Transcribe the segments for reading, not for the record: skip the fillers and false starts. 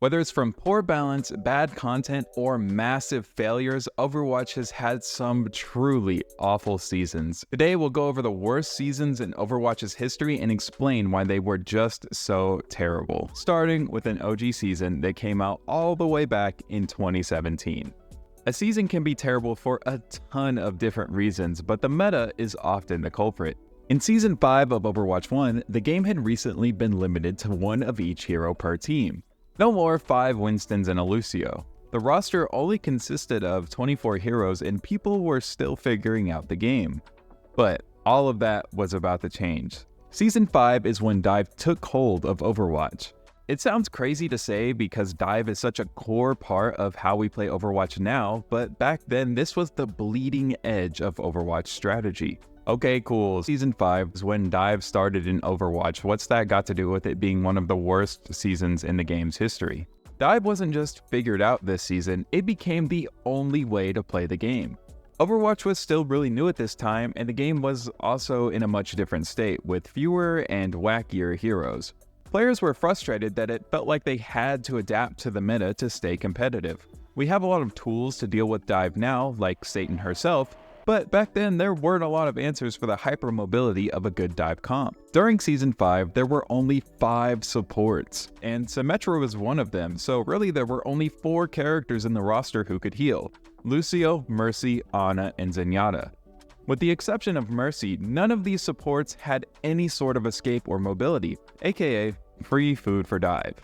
Whether it's from poor balance, bad content, or massive failures, Overwatch has had some truly awful seasons. Today, we'll go over the worst seasons in Overwatch's history and explain why they were just so terrible. Starting with an OG season that came out all the way back in 2017. A season can be terrible for a ton of different reasons, but the meta is often the culprit. In Season 5 of Overwatch 1, the game had recently been limited to one of each hero per team. No more 5 Winstons and a Lucio. The roster only consisted of 24 heroes and people were still figuring out the game. But all of that was about to change. Season 5 is when Dive took hold of Overwatch. It sounds crazy to say because Dive is such a core part of how we play Overwatch now, but back then this was the bleeding edge of Overwatch strategy. Okay, cool. Season 5 is when Dive started in Overwatch. What's that got to do with it being one of the worst seasons in the game's history? Dive wasn't just figured out this season, it became the only way to play the game. Overwatch was still really new at this time, and the game was also in a much different state, with fewer and wackier heroes. Players were frustrated that it felt like they had to adapt to the meta to stay competitive. We have a lot of tools to deal with Dive now, like Satan herself, but back then there weren't a lot of answers for the hypermobility of a good Dive comp. During Season 5, there were only 5 supports, and Symmetra was one of them, so really there were only 4 characters in the roster who could heal: Lucio, Mercy, Ana, and Zenyatta. With the exception of Mercy, none of these supports had any sort of escape or mobility, aka free food for Dive.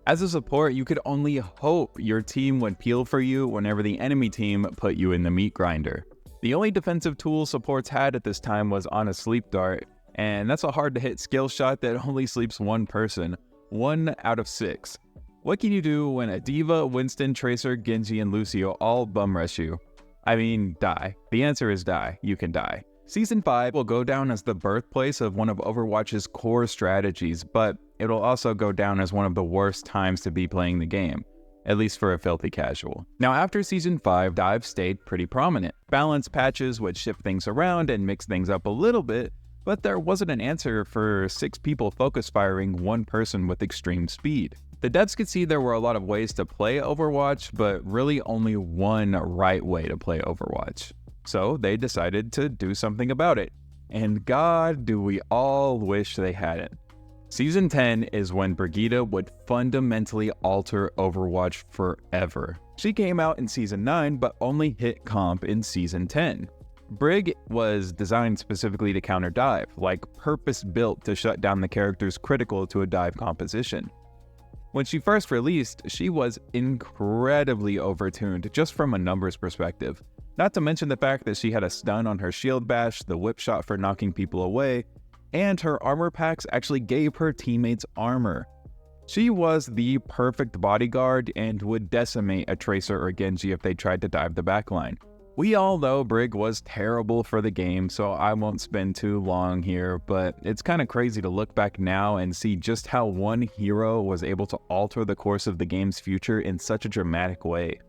As a support, you could only hope your team would peel for you whenever the enemy team put you in the meat grinder. The only defensive tool supports had at this time was Ana's sleep dart, and that's a hard to hit skill shot that only sleeps one person, 1 out of 6. What can you do when a D.Va, Winston, Tracer, Genji, and Lucio all bum rush you? I mean, die. The answer is die. You can die. Season 5 will go down as the birthplace of one of Overwatch's core strategies, but it'll also go down as one of the worst times to be playing the game, at least for a filthy casual. Now after Season 5, Dive stayed pretty prominent. Balance patches would shift things around and mix things up a little bit, but there wasn't an answer for 6 people focus firing one person with extreme speed. The devs could see there were a lot of ways to play Overwatch, but really only one right way to play Overwatch. So they decided to do something about it. And God, do we all wish they hadn't. Season 10 is when Brigitte would fundamentally alter Overwatch forever. She came out in Season 9, but only hit comp in Season 10. Brig was designed specifically to counter Dive, like purpose-built to shut down the characters critical to a Dive composition. When she first released, she was incredibly overtuned just from a numbers perspective. Not to mention the fact that she had a stun on her shield bash, the whip shot for knocking people away, and her armor packs actually gave her teammates armor. She was the perfect bodyguard and would decimate a Tracer or Genji if they tried to dive the backline. We all know Brig was terrible for the game, so I won't spend too long here, but it's kind of crazy to look back now and see just how one hero was able to alter the course of the game's future in such a dramatic way.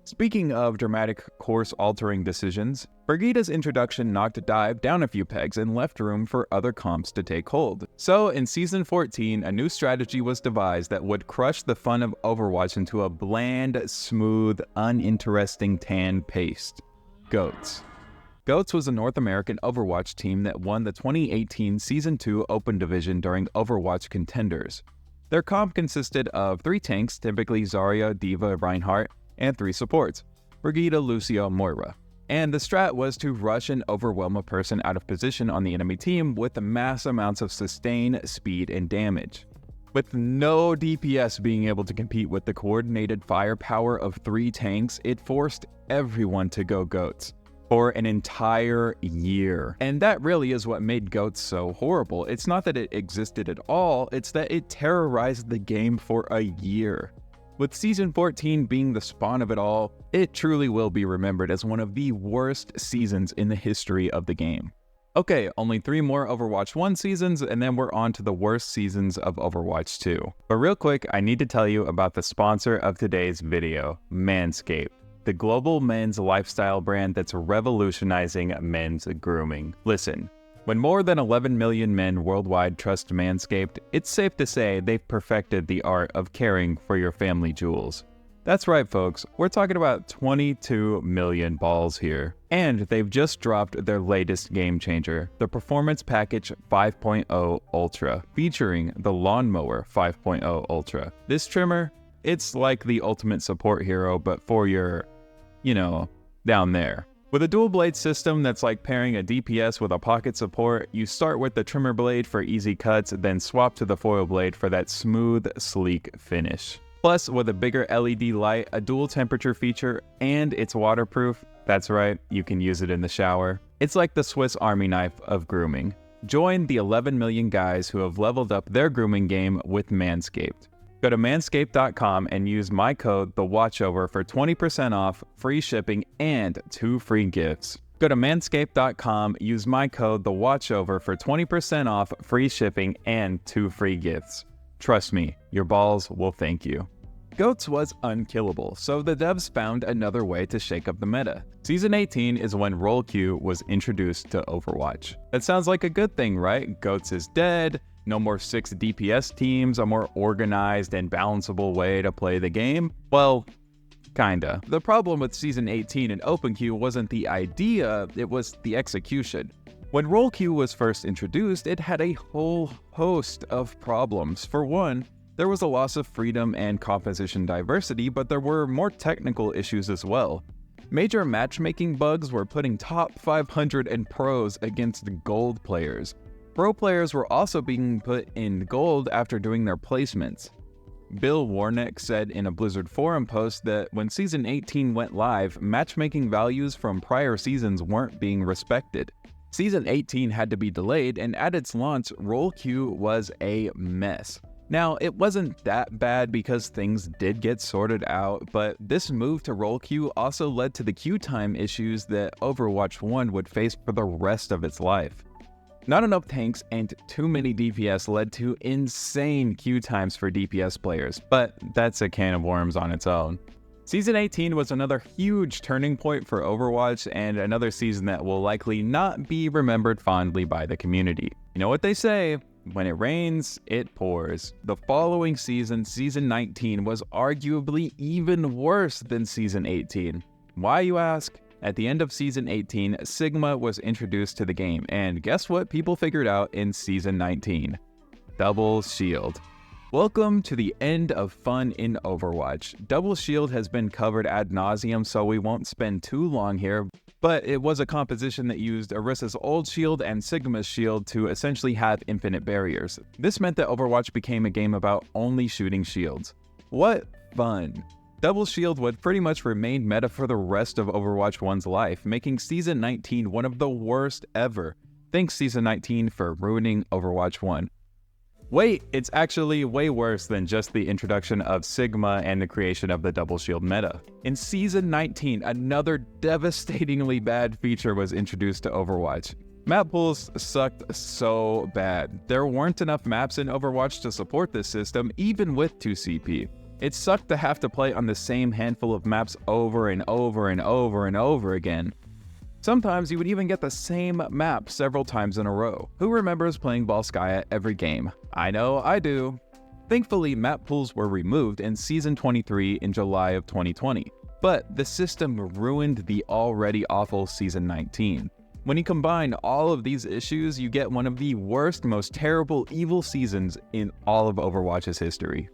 Speaking of dramatic course-altering decisions, Brigitte's introduction knocked Dive down a few pegs and left room for other comps to take hold. So in Season 14, a new strategy was devised that would crush the fun of Overwatch into a bland, smooth, uninteresting tan paste. GOATS. GOATS was a North American Overwatch team that won the 2018 Season 2 Open Division during Overwatch Contenders. Their comp consisted of 3 tanks, typically Zarya, D.Va, Reinhardt, and 3 supports, Brigitte, Lucio, Moira. And the strat was to rush and overwhelm a person out of position on the enemy team with mass amounts of sustain, speed, and damage. With no DPS being able to compete with the coordinated firepower of 3 tanks, it forced everyone to go GOATS for an entire year. And that really is what made GOATS so horrible. It's not that it existed at all, it's that it terrorized the game for a year. With Season 14 being the spawn of it all, it truly will be remembered as one of the worst seasons in the history of the game. Okay, only 3 more Overwatch 1 seasons, and then we're on to the worst seasons of Overwatch 2. But real quick, I need to tell you about the sponsor of today's video, Manscaped, the global men's lifestyle brand that's revolutionizing men's grooming. Listen, When more than 11 million men worldwide trust Manscaped, it's safe to say they've perfected the art of caring for your family jewels. That's right, folks, we're talking about 22 million balls here. And they've just dropped their latest game changer, the Performance Package 5.0 Ultra, featuring the Lawnmower 5.0 Ultra. This trimmer, it's like the ultimate support hero, but for your, down there. With a dual blade system that's like pairing a DPS with a pocket support, you start with the trimmer blade for easy cuts, then swap to the foil blade for that smooth, sleek finish. Plus, with a bigger LED light, a dual temperature feature, and it's waterproof, that's right, you can use it in the shower. It's like the Swiss Army knife of grooming. Join the 11 million guys who have leveled up their grooming game with Manscaped. Go to manscaped.com and use my code TheWatchOver for 20% off, free shipping, and 2 free gifts. Go to manscaped.com, use my code TheWatchOver for 20% off, free shipping, and 2 free gifts. Trust me, your balls will thank you. GOATS was unkillable, so the devs found another way to shake up the meta. Season 18 is when Role Queue was introduced to Overwatch. That sounds like a good thing, right? GOATS is dead. No more 6 DPS teams, a more organized and balanceable way to play the game? Well, kinda. The problem with Season 18 and Open Queue wasn't the idea, it was the execution. When Role Queue was first introduced, it had a whole host of problems. For one, there was a loss of freedom and composition diversity, but there were more technical issues as well. Major matchmaking bugs were putting top 500 and pros against gold players. Pro players were also being put in gold after doing their placements. Bill Warnick said in a Blizzard forum post that when Season 18 went live, matchmaking values from prior seasons weren't being respected. Season 18 had to be delayed, and at its launch, Role Queue was a mess. Now, it wasn't that bad because things did get sorted out, but this move to Role Queue also led to the queue time issues that Overwatch 1 would face for the rest of its life. Not enough tanks and too many DPS led to insane queue times for DPS players, but that's a can of worms on its own. Season 18 was another huge turning point for Overwatch and another season that will likely not be remembered fondly by the community. You know what they say, when it rains, it pours. The following season, Season 19, was arguably even worse than Season 18. Why, you ask? At the end of Season 18, Sigma was introduced to the game, and guess what people figured out in Season 19? Double Shield. Welcome to the end of fun in Overwatch. Double Shield has been covered ad nauseum, so we won't spend too long here, but it was a composition that used Orisa's old shield and Sigma's shield to essentially have infinite barriers. This meant that Overwatch became a game about only shooting shields. What fun! Double Shield would pretty much remain meta for the rest of Overwatch 1's life, making Season 19 one of the worst ever. Thanks Season 19 for ruining Overwatch 1. Wait, it's actually way worse than just the introduction of Sigma and the creation of the Double Shield meta. In Season 19, another devastatingly bad feature was introduced to Overwatch. Map pools sucked so bad. There weren't enough maps in Overwatch to support this system, even with 2CP. It sucked to have to play on the same handful of maps over and over and over and over again. Sometimes you would even get the same map several times in a row. Who remembers playing Balskaya every game? I know I do. Thankfully, map pools were removed in Season 23 in July of 2020, but the system ruined the already awful Season 19. When you combine all of these issues, you get one of the worst, most terrible, evil seasons in all of Overwatch's history.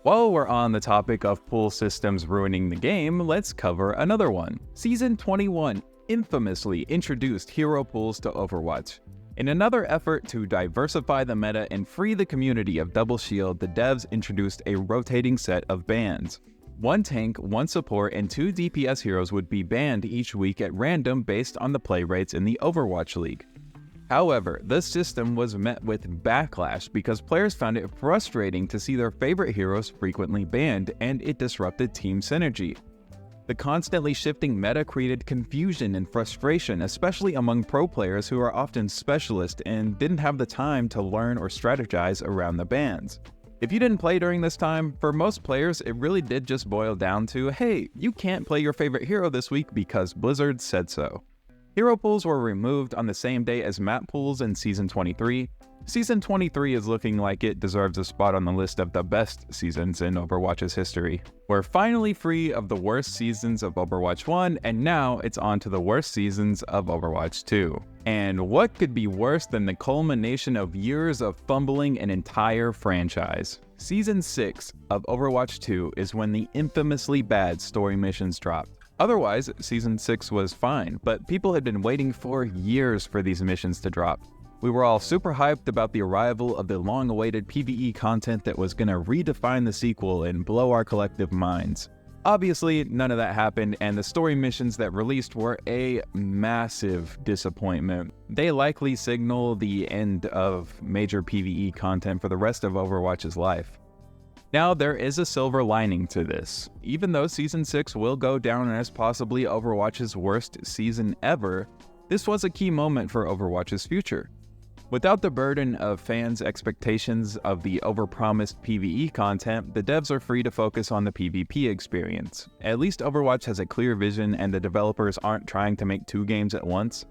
While we're on the topic of pool systems ruining the game, let's cover another one. Season 21 infamously introduced hero pools to Overwatch. In another effort to diversify the meta and free the community of Double Shield, the devs introduced a rotating set of bans. 1 tank, 1 support, and 2 DPS heroes would be banned each week at random based on the play rates in the Overwatch League. However, this system was met with backlash because players found it frustrating to see their favorite heroes frequently banned, and it disrupted team synergy. The constantly shifting meta created confusion and frustration, especially among pro players who are often specialists and didn't have the time to learn or strategize around the bans. If you didn't play during this time, for most players it really did just boil down to, hey, you can't play your favorite hero this week because Blizzard said so. Hero pools were removed on the same day as map pools in Season 23. Season 23 is looking like it deserves a spot on the list of the best seasons in Overwatch's history. We're finally free of the worst seasons of Overwatch 1, and now it's on to the worst seasons of Overwatch 2. And what could be worse than the culmination of years of fumbling an entire franchise? Season 6 of Overwatch 2 is when the infamously bad story missions dropped. Otherwise, Season 6 was fine, but people had been waiting for years for these missions to drop. We were all super hyped about the arrival of the long-awaited PvE content that was gonna redefine the sequel and blow our collective minds. Obviously, none of that happened, and the story missions that released were a massive disappointment. They likely signal the end of major PvE content for the rest of Overwatch's life. Now, there is a silver lining to this. Even though Season 6 will go down as possibly Overwatch's worst season ever, this was a key moment for Overwatch's future. Without the burden of fans' expectations of the overpromised PvE content, the devs are free to focus on the PvP experience. At least Overwatch has a clear vision and the developers aren't trying to make two games at once.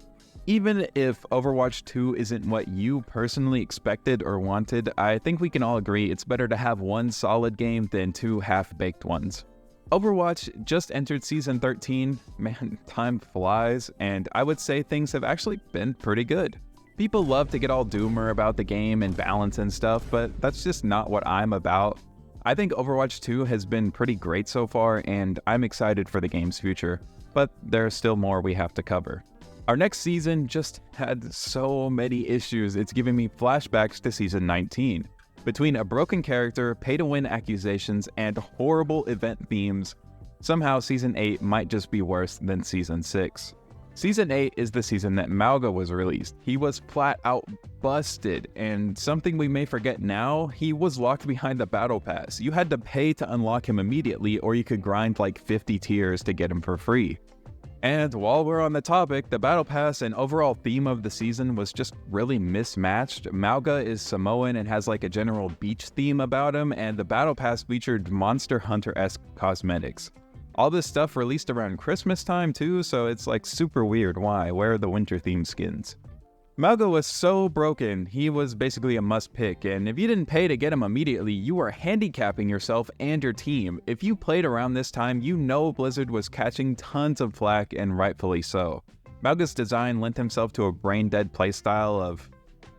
Even if Overwatch 2 isn't what you personally expected or wanted, I think we can all agree it's better to have one solid game than two half-baked ones. Overwatch just entered Season 13, man, time flies, and I would say things have actually been pretty good. People love to get all doomer about the game and balance and stuff, but that's just not what I'm about. I think Overwatch 2 has been pretty great so far, and I'm excited for the game's future, but there's still more we have to cover. Our next season just had so many issues, it's giving me flashbacks to Season 19. Between a broken character, pay-to-win accusations, and horrible event themes, somehow Season 8 might just be worse than Season 6. Season 8 is the season that Mauga was released. He was flat out busted, and something we may forget now, he was locked behind the battle pass. You had to pay to unlock him immediately, or you could grind like 50 tiers to get him for free. And while we're on the topic, the battle pass and overall theme of the season was just really mismatched. Mauga is Samoan and has like a general beach theme about him, and the battle pass featured Monster Hunter-esque cosmetics. All this stuff released around Christmas time too, so it's like super weird. Why? Where are the winter themed skins? Mauga was so broken, he was basically a must pick, and if you didn't pay to get him immediately, you were handicapping yourself and your team. If you played around this time, you know Blizzard was catching tons of flack, and rightfully so. Mauga's design lent himself to a brain-dead playstyle of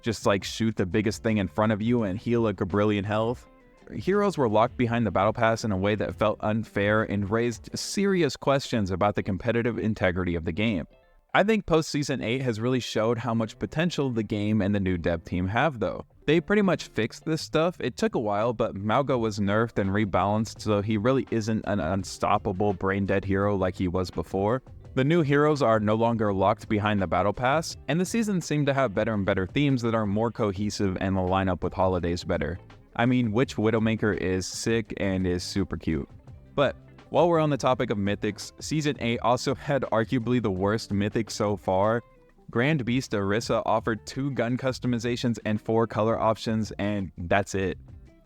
just like shoot the biggest thing in front of you and heal a quadrillion health. Heroes were locked behind the battle pass in a way that felt unfair and raised serious questions about the competitive integrity of the game. I think post-Season 8 has really showed how much potential the game and the new dev team have though. They pretty much fixed this stuff. It took a while, but Mauga was nerfed and rebalanced, so he really isn't an unstoppable brain-dead hero like he was before. The new heroes are no longer locked behind the battle pass, and the seasons seem to have better and better themes that are more cohesive and will line up with holidays better. I mean, Witch Widowmaker is sick and is super cute. But while we're on the topic of mythics, Season 8 also had arguably the worst mythic so far. Grand Beast Orisa offered 2 gun customizations and 4 color options, and that's it.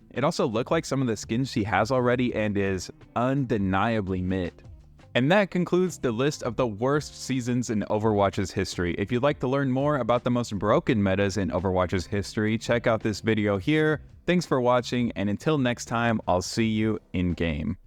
It also looked like some of the skins she has already and is undeniably mid. And that concludes the list of the worst seasons in Overwatch's history. If you'd like to learn more about the most broken metas in Overwatch's history, check out this video here. Thanks for watching, and until next time, I'll see you in-game.